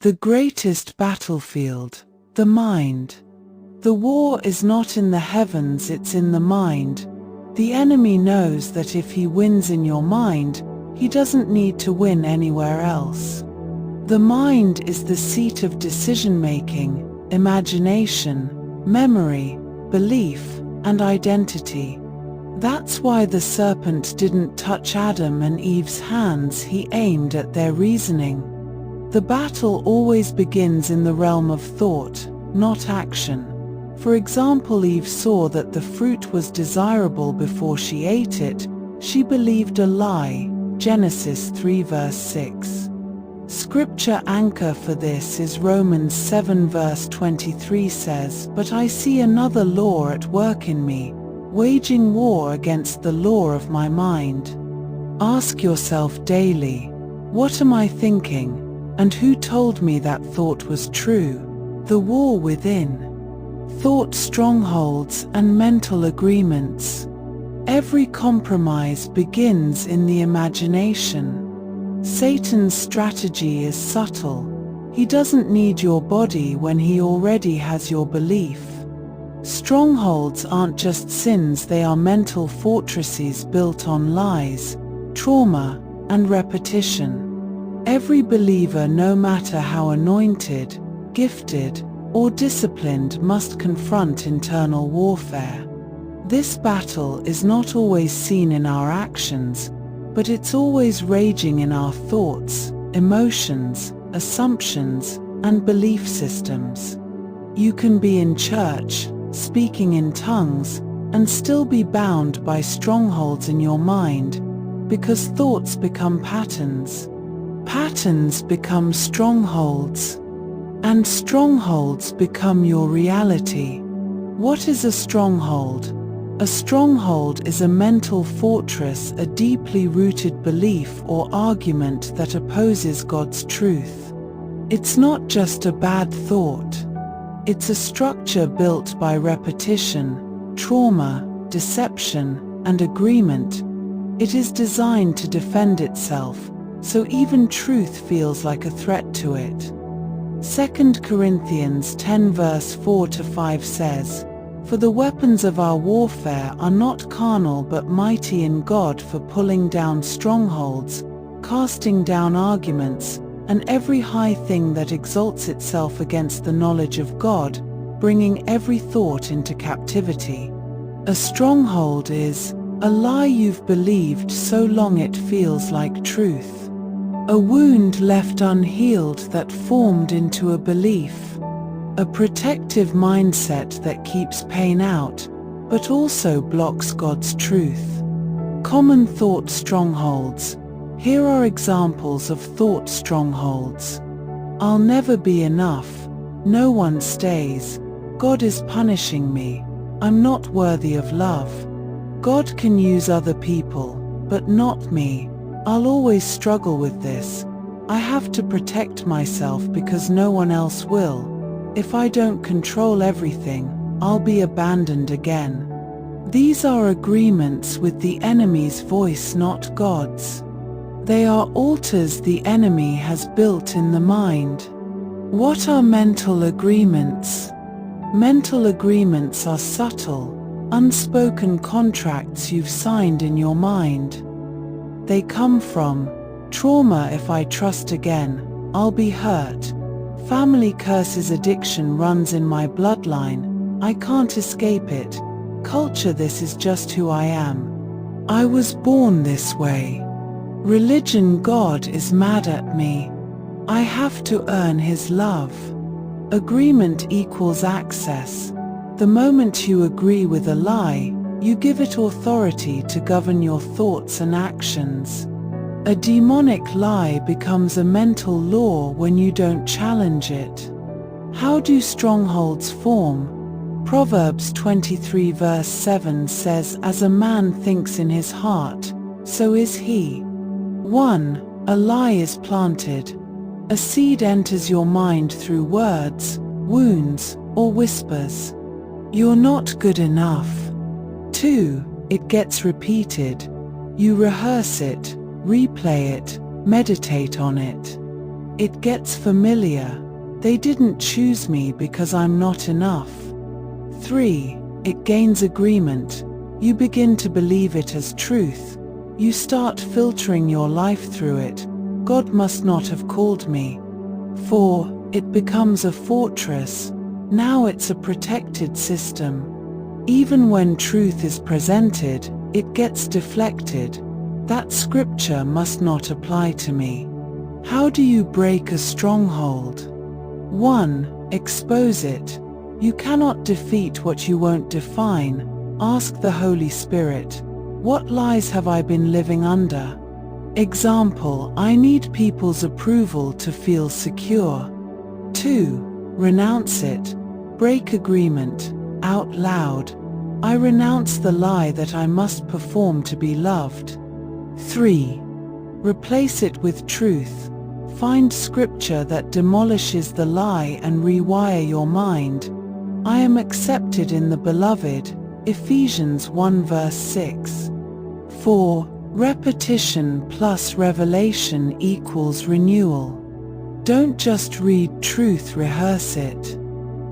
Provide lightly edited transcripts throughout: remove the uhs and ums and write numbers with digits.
The greatest battlefield, the mind. The war is not in the heavens, it's in the mind. The enemy knows that if he wins in your mind, he doesn't need to win anywhere else. The mind is the seat of decision-making, imagination, memory, belief, and identity. That's why the serpent didn't touch Adam and Eve's hands, he aimed at their reasoning. The battle always begins in the realm of thought, not action. For example, Eve saw that the fruit was desirable before she ate it. She believed a lie. Genesis 3 verse 6. Scripture anchor for this is Romans 7 verse 23 says, "But I see another law at work in me, waging war against the law of my mind." Ask yourself daily, what am I thinking? And who told me that thought was true? The war within. Thought strongholds and mental agreements. Every compromise begins in the imagination. Satan's strategy is subtle. He doesn't need your body when he already has your belief. Strongholds aren't just sins, they are mental fortresses built on lies, trauma, and repetition. Every believer, no matter how anointed, gifted, or disciplined, must confront internal warfare. This battle is not always seen in our actions, but it's always raging in our thoughts, emotions, assumptions, and belief systems. You can be in church, speaking in tongues, and still be bound by strongholds in your mind, because thoughts become patterns. Patterns become strongholds, and strongholds become your reality. What is a stronghold? A stronghold is a mental fortress, a deeply rooted belief or argument that opposes God's truth. It's not just a bad thought. It's a structure built by repetition, trauma, deception, and agreement. It is designed to defend itself, so even truth feels like a threat to it. 2 Corinthians 10 verse 4 to 5 says, "For the weapons of our warfare are not carnal but mighty in God for pulling down strongholds, casting down arguments, and every high thing that exalts itself against the knowledge of God, bringing every thought into captivity." A stronghold is a lie you've believed so long it feels like truth. A wound left unhealed that formed into a belief. A protective mindset that keeps pain out, but also blocks God's truth. Common thought strongholds. Here are examples of thought strongholds. I'll never be enough. No one stays. God is punishing me. I'm not worthy of love. God can use other people, but not me. I'll always struggle with this. I have to protect myself because no one else will. If I don't control everything, I'll be abandoned again. These are agreements with the enemy's voice, not God's. They are altars the enemy has built in the mind. What are mental agreements? Mental agreements are subtle, unspoken contracts you've signed in your mind. They come from trauma. If I trust again, I'll be hurt. Family curses. Addiction runs in my bloodline. I can't escape it. Culture. This is just who I am. I was born this way. Religion. God is mad at me. I have to earn his love. Agreement equals access. The moment you agree with a lie, you give it authority to govern your thoughts and actions. A demonic lie becomes a mental law when you don't challenge it. How do strongholds form? Proverbs 23 verse 7 says, "As a man thinks in his heart, so is he." 1. A lie is planted. A seed enters your mind through words, wounds, or whispers. You're not good enough. 2. It gets repeated. You rehearse it, replay it, meditate on it. It gets familiar. They didn't choose me because I'm not enough. 3. It gains agreement. You begin to believe it as truth. You start filtering your life through it. God must not have called me. 4. It becomes a fortress. Now it's a protected system. Even when truth is presented, it gets deflected. That scripture must not apply to me. How do you break a stronghold? 1. Expose it. You cannot defeat what you won't define. Ask the Holy Spirit, what lies have I been living under? Example, I need people's approval to feel secure. 2. Renounce it. Break agreement. Out loud. I renounce the lie that I must perform to be loved. 3. Replace it with truth. Find scripture that demolishes the lie and rewire your mind. I am accepted in the Beloved. Ephesians 1 verse 6. 4. Repetition plus revelation equals renewal. Don't just read truth, rehearse it.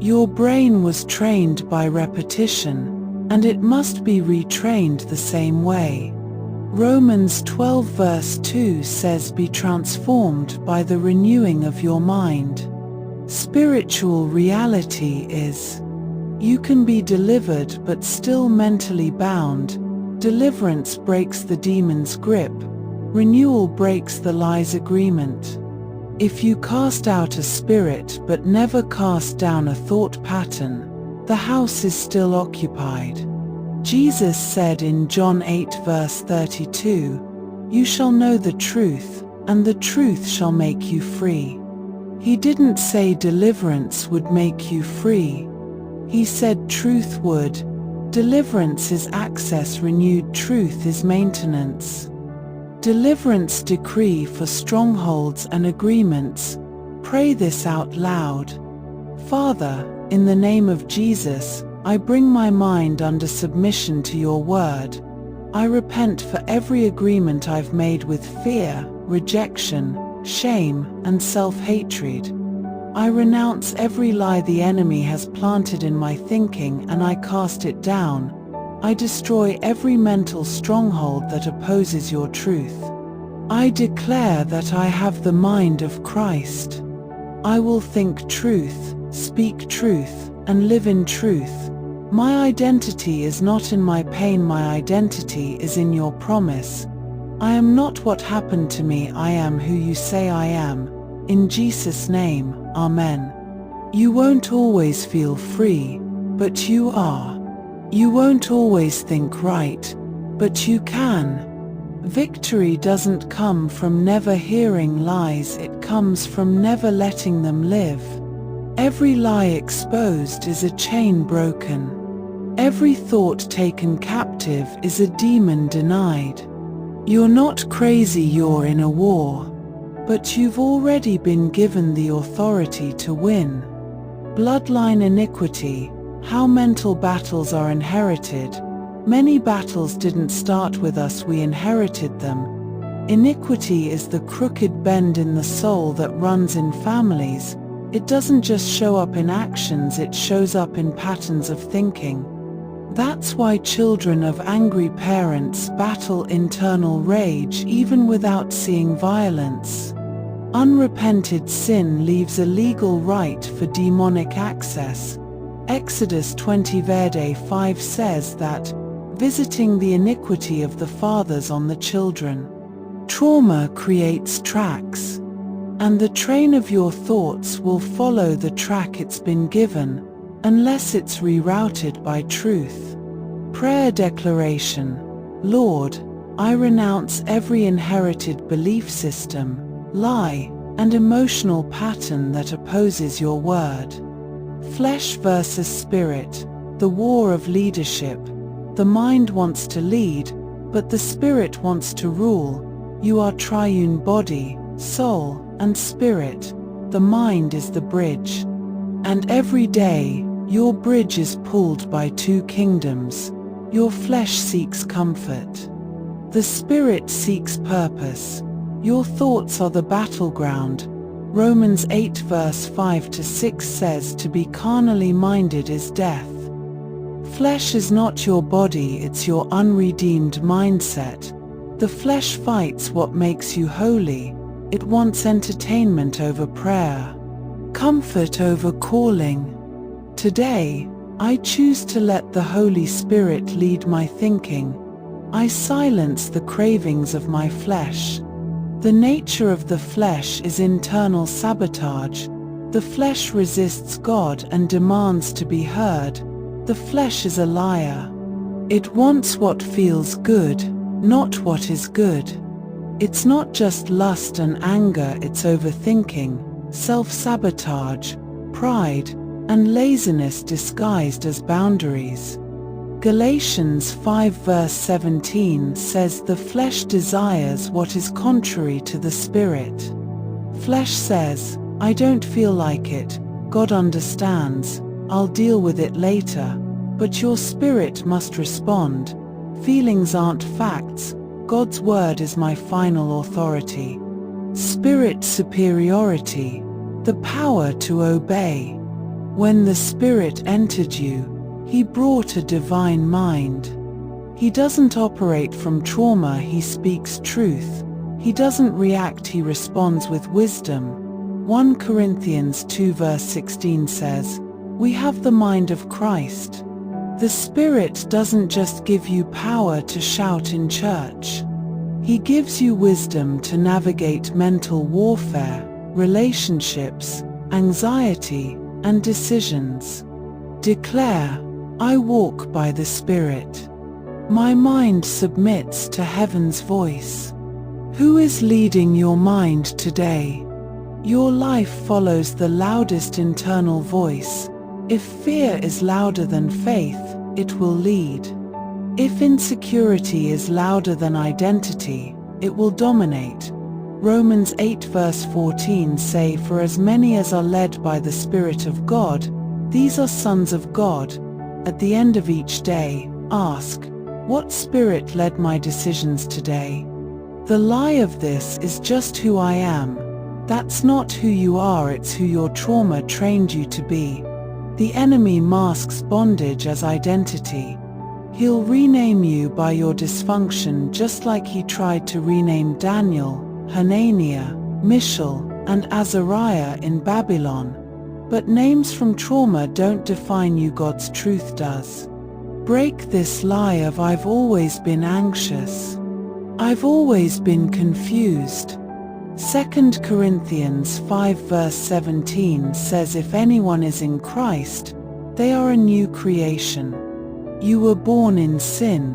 Your brain was trained by repetition, and it must be retrained the same way. Romans 12 verse 2 says, be transformed by the renewing of your mind. Spiritual reality is, you can be delivered but still mentally bound. Deliverance breaks the demon's grip. Renewal breaks the lie's agreement. If you cast out a spirit but never cast down a thought pattern, the house is still occupied. Jesus said in John 8 verse 32, you shall know the truth, and the truth shall make you free. He didn't say deliverance would make you free. He said truth would. Deliverance is access, renewed truth is maintenance. Deliverance decree for strongholds and agreements. Pray this out loud. Father, in the name of Jesus, I bring my mind under submission to your word. I repent for every agreement I've made with fear, rejection, shame, and self-hatred. I renounce every lie the enemy has planted in my thinking and I cast it down. I destroy every mental stronghold that opposes your truth. I declare that I have the mind of Christ. I will think truth, speak truth, and live in truth. My identity is not in my pain, my identity is in your promise. I am not what happened to me, I am who you say I am. In Jesus' name, Amen. You won't always feel free, but you are. You won't always think right, but you can. Victory doesn't come from never hearing lies, it comes from never letting them live. Every lie exposed is a chain broken. Every thought taken captive is a demon denied. You're not crazy, you're in a war, but you've already been given the authority to win. Bloodline iniquity, how mental battles are inherited. Many battles didn't start with us, we inherited them. Iniquity is the crooked bend in the soul that runs in families. It doesn't just show up in actions, it shows up in patterns of thinking. That's why children of angry parents battle internal rage even without seeing violence. Unrepented sin leaves a legal right for demonic access. Exodus 20 verse 5 says that, visiting the iniquity of the fathers on the children. Trauma creates tracks, and the train of your thoughts will follow the track it's been given, unless it's rerouted by truth. Prayer declaration. Lord, I renounce every inherited belief system, lie, and emotional pattern that opposes your word. Flesh versus spirit, the war of leadership. The mind wants to lead, but the spirit wants to rule. You are triune body, soul, and spirit. The mind is the bridge. And every day, your bridge is pulled by two kingdoms. Your flesh seeks comfort. The spirit seeks purpose. Your thoughts are the battleground. Romans 8 verse 5 to 6 says to be carnally minded is death. Flesh is not your body, it's your unredeemed mindset. The flesh fights what makes you holy. It wants entertainment over prayer, comfort over calling. Today, I choose to let the Holy Spirit lead my thinking. I silence the cravings of my flesh. The nature of the flesh is internal sabotage. The flesh resists God and demands to be heard. The flesh is a liar. It wants what feels good, not what is good. It's not just lust and anger, it's overthinking, self-sabotage, pride, and laziness disguised as boundaries. Galatians 5 verse 17 says the flesh desires what is contrary to the Spirit. Flesh says, I don't feel like it, God understands, I'll deal with it later. But your spirit must respond. Feelings aren't facts, God's word is my final authority. Spirit superiority, the power to obey. When the Spirit entered you, He brought a divine mind. He doesn't operate from trauma, He speaks truth. He doesn't react, He responds with wisdom. 1 Corinthians 2 verse 16 says, we have the mind of Christ. The Spirit doesn't just give you power to shout in church. He gives you wisdom to navigate mental warfare, relationships, anxiety, and decisions. Declare, I walk by the Spirit. My mind submits to heaven's voice. Who is leading your mind today? Your life follows the loudest internal voice. If fear is louder than faith, it will lead. If insecurity is louder than identity, it will dominate. Romans 8 verse 14 say, for as many as are led by the Spirit of God, these are sons of God. At the end of each day, ask, what spirit led my decisions today? The lie of this is just who I am. That's not who you are, it's who your trauma trained you to be. The enemy masks bondage as identity. He'll rename you by your dysfunction just like he tried to rename Daniel, Hananiah, Mishael, and Azariah in Babylon. But names from trauma don't define you, God's truth does. Break this lie of I've always been anxious. I've always been confused. 2 Corinthians 5 verse 17 says if anyone is in Christ, they are a new creation. You were born in sin,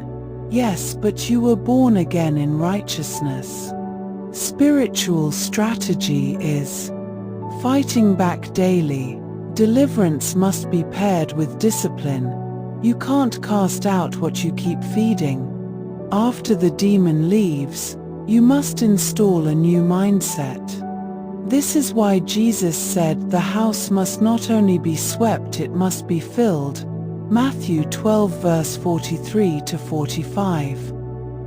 yes, but you were born again in righteousness. Spiritual strategy is fighting back daily. Deliverance must be paired with discipline. You can't cast out what you keep feeding. After the demon leaves, you must install a new mindset. This is why Jesus said the house must not only be swept, it must be filled. Matthew 12 verse 43 to 45.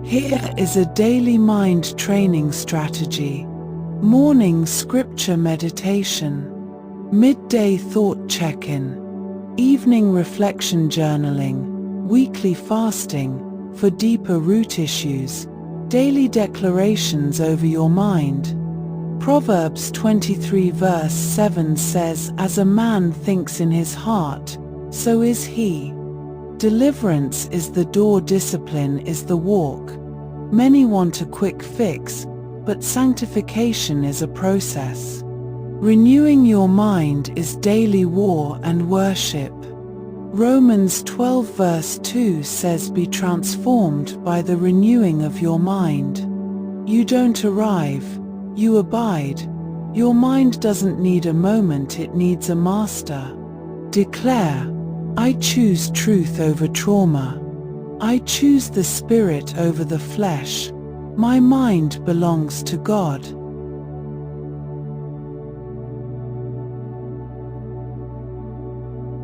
Here is a daily mind training strategy. Morning scripture meditation. Midday thought check-in. Evening reflection journaling. Weekly fasting for deeper root issues. Daily declarations over your mind. Proverbs 23 verse 7 says, as a man thinks in his heart, so is he. Deliverance is the door, discipline is the walk. Many want a quick fix, but sanctification is a process. Renewing your mind is daily war and worship. Romans 12 verse 2 says, be transformed by the renewing of your mind. You don't arrive, you abide. Your mind doesn't need a moment, it needs a master. Declare, I choose truth over trauma. I choose the Spirit over the flesh. My mind belongs to God.